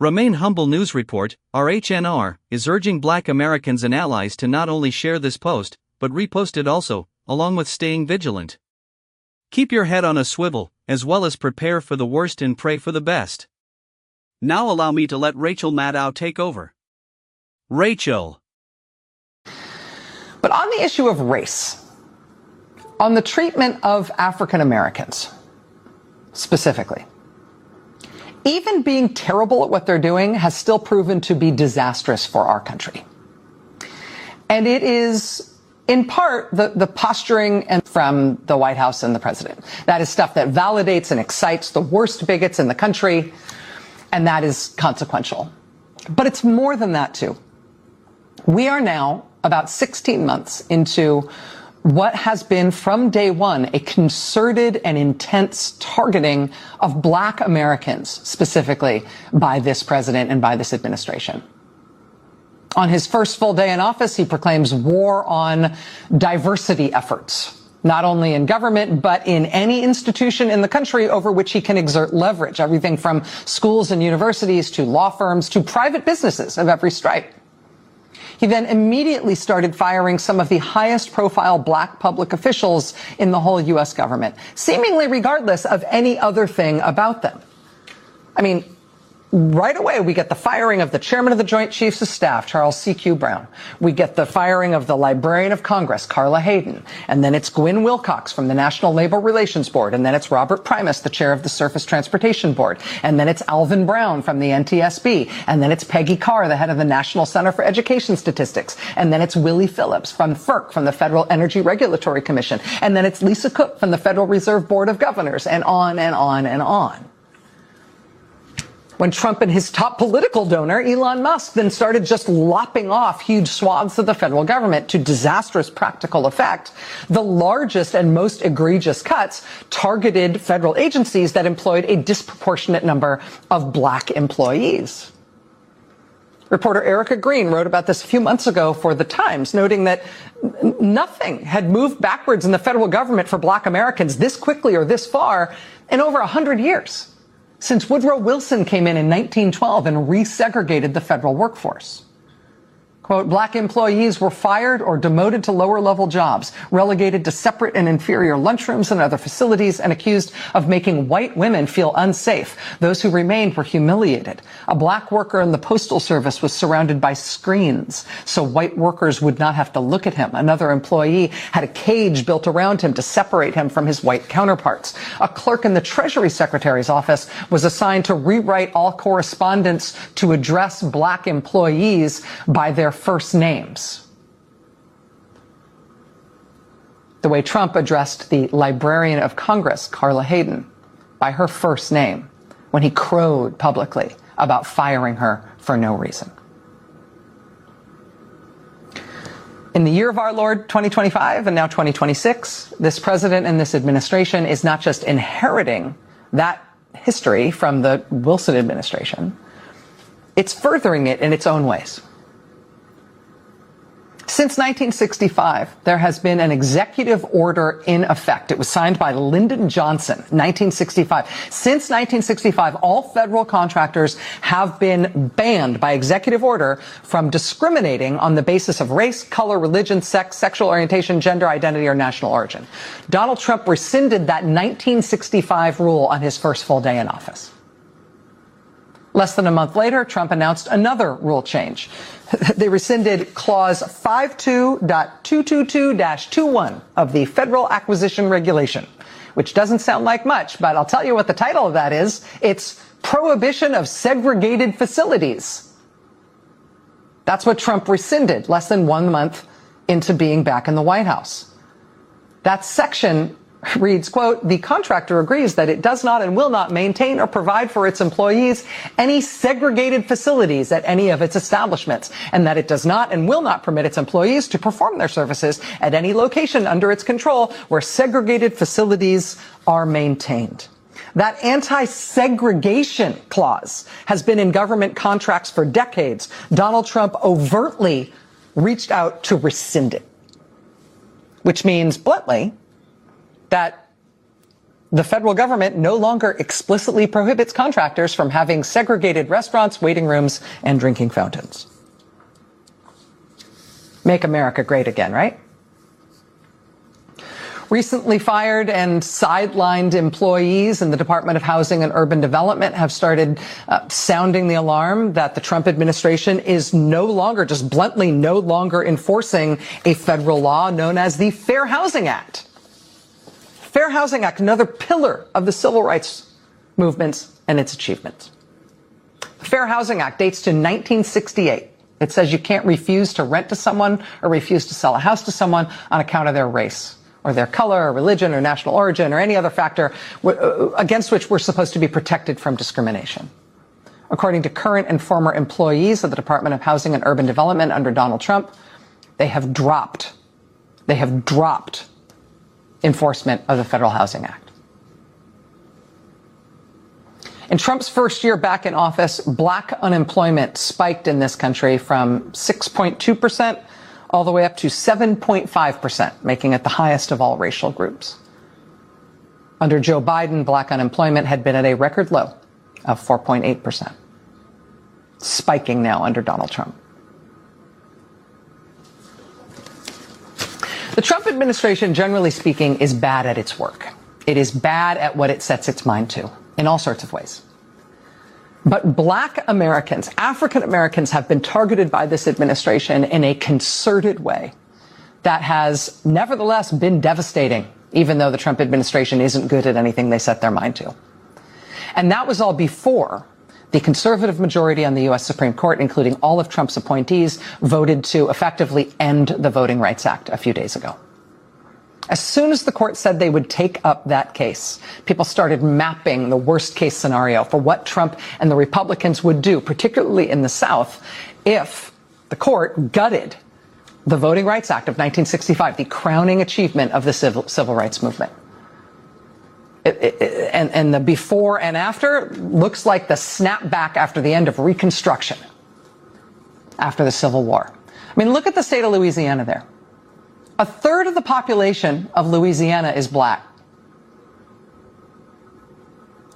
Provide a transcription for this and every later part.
Remain Humble News Report, RHNR, is urging Black Americans and allies to not only share this post, but repost it also, along with staying vigilant. Keep your head on a swivel, as well as prepare for the worst and pray for the best. Now allow me to let Rachel Maddow take over. Rachel. But on the issue of race, on the treatment of African Americans, specifically, even being terrible at what they're doing has still proven to be disastrous for our country. And it is, in part, the posturing from the White House and the president. That is stuff that validates and excites the worst bigots in the country, and that is consequential. But it's more than that, too. We are now about 16 months into what has been from day one a concerted and intense targeting of Black Americans, specifically by this president and by this administration. On his first full day in office, he proclaims war on diversity efforts, not only in government, but in any institution in the country over which he can exert leverage, everything from schools and universities to law firms to private businesses of every stripe. He then immediately started firing some of the highest profile Black public officials in the whole U.S. government, seemingly regardless of any other thing about them. I mean, right away, we get the firing of the chairman of the Joint Chiefs of Staff, Charles C.Q. Brown. We get the firing of the Librarian of Congress, Carla Hayden. And then it's Gwynne Wilcox from the National Labor Relations Board. And then it's Robert Primus, the chair of the Surface Transportation Board. And then it's Alvin Brown from the NTSB. And then it's Peggy Carr, the head of the National Center for Education Statistics. And then it's Willie Phillips from FERC, from the Federal Energy Regulatory Commission. And then it's Lisa Cook from the Federal Reserve Board of Governors. And on and on and on. When Trump and his top political donor, Elon Musk, then started just lopping off huge swaths of the federal government to disastrous practical effect, the largest and most egregious cuts targeted federal agencies that employed a disproportionate number of Black employees. Reporter Erica Green wrote about this a few months ago for The Times, noting that nothing had moved backwards in the federal government for Black Americans this quickly or this far in over 100 years. Since Woodrow Wilson came in 1912 and resegregated the federal workforce. Quote, Black employees were fired or demoted to lower-level jobs, relegated to separate and inferior lunchrooms and other facilities, and accused of making white women feel unsafe. Those who remained were humiliated. A Black worker in the Postal Service was surrounded by screens, so white workers would not have to look at him. Another employee had a cage built around him to separate him from his white counterparts. A clerk in the Treasury Secretary's office was assigned to rewrite all correspondence to address Black employees by their first names. The way Trump addressed the Librarian of Congress, Carla Hayden, by her first name when he crowed publicly about firing her for no reason. In the year of our Lord 2025 and now 2026, this president and this administration is not just inheriting that history from the Wilson administration, it's furthering it in its own ways. Since 1965, there has been an executive order in effect. It was signed by Lyndon Johnson, 1965. Since 1965, all federal contractors have been banned by executive order from discriminating on the basis of race, color, religion, sex, sexual orientation, gender identity, or national origin. Donald Trump rescinded that 1965 rule on his first full day in office. Less than a month later, Trump announced another rule change. They rescinded Clause 52.222-21 of the Federal Acquisition Regulation, which doesn't sound like much, but I'll tell you what the title of that is. It's Prohibition of Segregated Facilities. That's what Trump rescinded less than 1 month into being back in the White House. That section reads, quote, the contractor agrees that it does not and will not maintain or provide for its employees any segregated facilities at any of its establishments, and that it does not and will not permit its employees to perform their services at any location under its control where segregated facilities are maintained. That anti-segregation clause has been in government contracts for decades. Donald Trump overtly reached out to rescind it, which means, bluntly, that the federal government no longer explicitly prohibits contractors from having segregated restaurants, waiting rooms, and drinking fountains. Make America great again, right? Recently fired and sidelined employees in the Department of Housing and Urban Development have started sounding the alarm that the Trump administration is no longer, just bluntly no longer enforcing a federal law known as the Fair Housing Act. Fair Housing Act, another pillar of the civil rights movements and its achievements. The Fair Housing Act dates to 1968. It says you can't refuse to rent to someone or refuse to sell a house to someone on account of their race, or their color, or religion, or national origin, or any other factor against which we're supposed to be protected from discrimination. According to current and former employees of the Department of Housing and Urban Development under Donald Trump, they have dropped enforcement of the Federal Housing Act. In Trump's first year back in office, black unemployment spiked in this country from 6.2% all the way up to 7.5%, making it the highest of all racial groups. Under Joe Biden, black unemployment had been at a record low of 4.8%, spiking now under Donald Trump. The Trump administration, generally speaking, is bad at its work. It is bad at what it sets its mind to in all sorts of ways. But black Americans, African Americans, have been targeted by this administration in a concerted way that has nevertheless been devastating, even though the Trump administration isn't good at anything they set their mind to. And that was all before the conservative majority on the U.S. Supreme Court, including all of Trump's appointees, voted to effectively end the Voting Rights Act a few days ago. As soon as the court said they would take up that case, people started mapping the worst case scenario for what Trump and the Republicans would do, particularly in the South, if the court gutted the Voting Rights Act of 1965, the crowning achievement of the civil rights movement. And the before and after looks like the snapback after the end of Reconstruction, after the Civil War. I mean, look at the state of Louisiana there. A third of the population of Louisiana is black.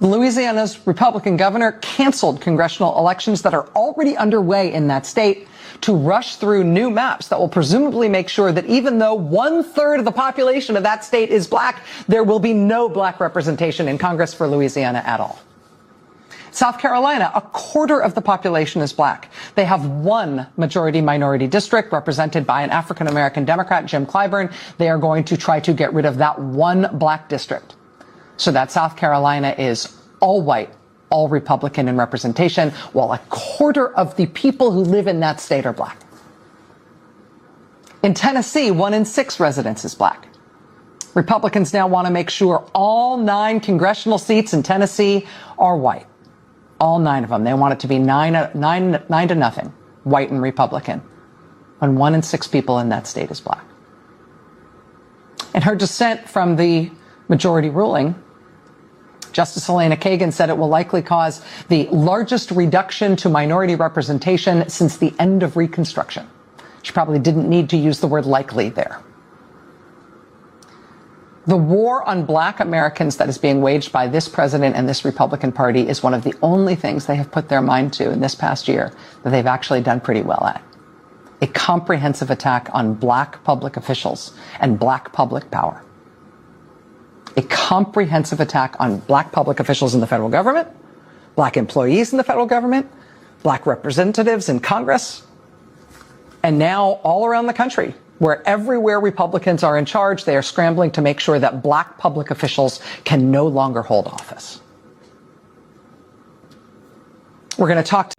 Louisiana's Republican governor canceled congressional elections that are already underway in that state to rush through new maps that will presumably make sure that even though 1/3 of the population of that state is black, there will be no black representation in Congress for Louisiana at all. South Carolina, 1/4 of the population is black. They have one majority-minority district represented by an African-American Democrat, Jim Clyburn. They are going to try to get rid of that one black district so that South Carolina is all white, all Republican in representation, while 1/4 of the people who live in that state are black. In Tennessee, 1 in 6 residents is black. Republicans now want to make sure all 9 congressional seats in Tennessee are white. All 9 of them. They want it to be 9-0, white and Republican, when 1 in 6 people in that state is black. In her dissent from the majority ruling, Justice Elena Kagan said it will likely cause the largest reduction to minority representation since the end of Reconstruction. She probably didn't need to use the word likely there. The war on black Americans that is being waged by this president and this Republican Party is one of the only things they have put their mind to in this past year that they've actually done pretty well at. A comprehensive attack on black public officials and black public power. A comprehensive attack on black public officials in the federal government, black employees in the federal government, black representatives in Congress, and now all around the country, where everywhere Republicans are in charge, they are scrambling to make sure that black public officials can no longer hold office. We're going to talk